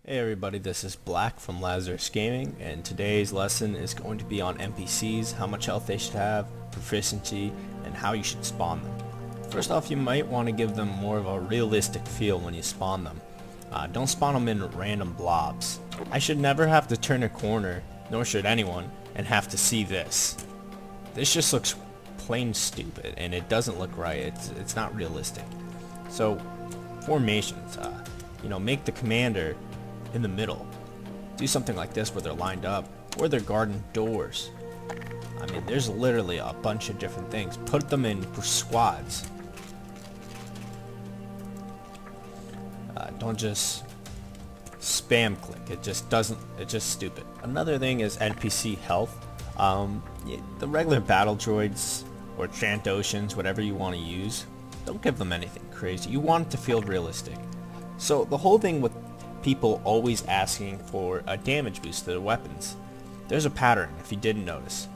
Hey everybody, this is Black from Lazarus Gaming, and today's lesson is going to be on NPCs, how much health they should have, proficiency, and how you should spawn them. First off, you might want to give them more of a realistic feel when you spawn them. Don't spawn them in random blobs. I should never have to turn a corner, nor should anyone, and have to see this. This just looks plain stupid, and it doesn't look right. It's not realistic. So, formations. Make the commander in the middle. Do something like this where they're lined up, or they're guarding doors. I mean, there's literally a bunch of different things. Put them in squads. Don't just spam click. It's just stupid. Another thing is NPC health. The regular battle droids or Trandoshans, whatever you want to use, don't give them anything crazy. You want it to feel realistic. So the whole thing with people always asking for a damage boost to their weapons, there's a pattern if you didn't notice.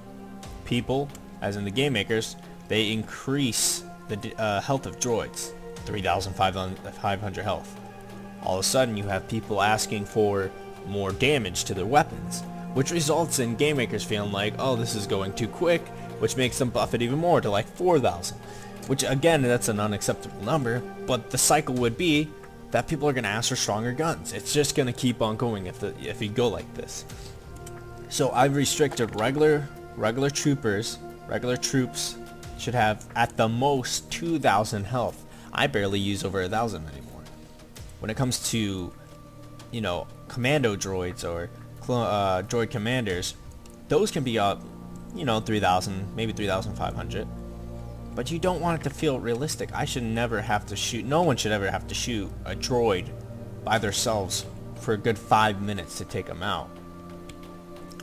People, as in the Gamemakers, they increase the health of droids, 3,500 health. All of a sudden you have people asking for more damage to their weapons, which results in Gamemakers feeling like, oh, this is going too quick, which makes them buff it even more to like 4,000, which again, that's an unacceptable number, but the cycle would be that people are going to ask for stronger guns. It's just going to keep on going if you go like this. So I've restricted regular troops should have at the most 2,000 health. I barely use over 1,000 anymore. When it comes to, commando droids or droid commanders, those can be up, 3,000, maybe 3,500. But you don't want it to feel realistic. I should never have to shoot, no one should ever have to shoot a droid by themselves for a good 5 minutes to take them out.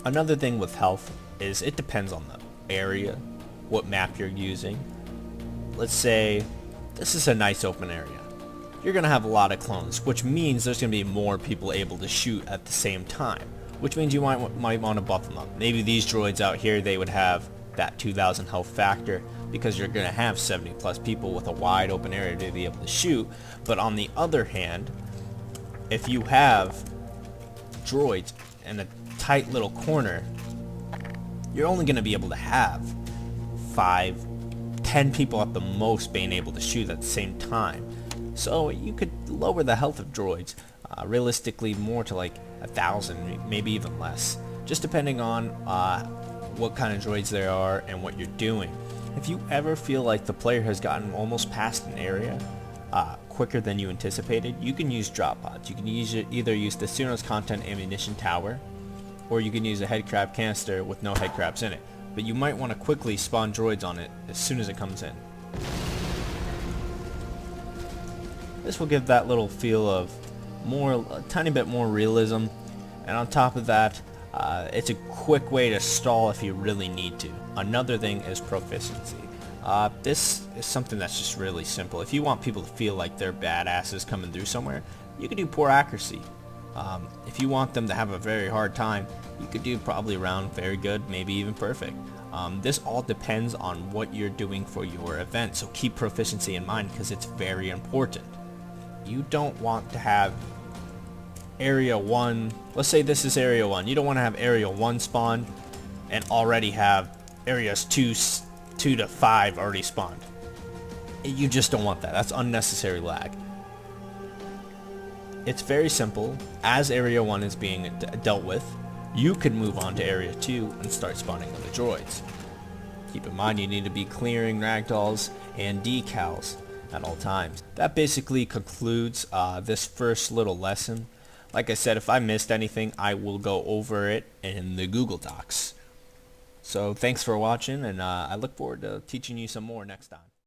Another thing with health is it depends on the area, what map you're using. Let's say this is a nice open area. You're going to have a lot of clones, which means there's going to be more people able to shoot at the same time, which means you might want to buff them up. Maybe these droids out here, they would have that 2,000 health factor, because you're going to have 70 plus people with a wide open area to be able to shoot. But on the other hand, if you have droids in a tight little corner, you're only going to be able to have 5, 10 people at the most being able to shoot at the same time. So you could lower the health of droids realistically more to like 1,000, maybe even less, just depending on what kind of droids there are and what you're doing. If you ever feel like the player has gotten almost past an area quicker than you anticipated, you can use drop pods. You can either use the Suno's content ammunition tower, or you can use a Headcrab canister with no headcrabs in it. But you might want to quickly spawn droids on it as soon as it comes in. This will give that little feel of a tiny bit more realism, and on top of that, it's a quick way to stall if you really need to. Another thing is proficiency. This is something that's just really simple. If you want people to feel like they're badasses coming through somewhere, you could do poor accuracy. If you want them to have a very hard time, you could do probably around very good, maybe even perfect. This all depends on what you're doing for your event, so keep proficiency in mind because it's very important. You don't want to have Area 1, let's say this is Area 1. You don't want to have Area 1 spawn and already have Areas 2 to 5 already spawned. You just don't want that. That's unnecessary lag. It's very simple. As Area 1 is being dealt with, you can move on to Area 2 and start spawning other droids. Keep in mind you need to be clearing ragdolls and decals at all times. That basically concludes this first little lesson. Like I said, if I missed anything, I will go over it in the Google Docs. So thanks for watching, and I look forward to teaching you some more next time.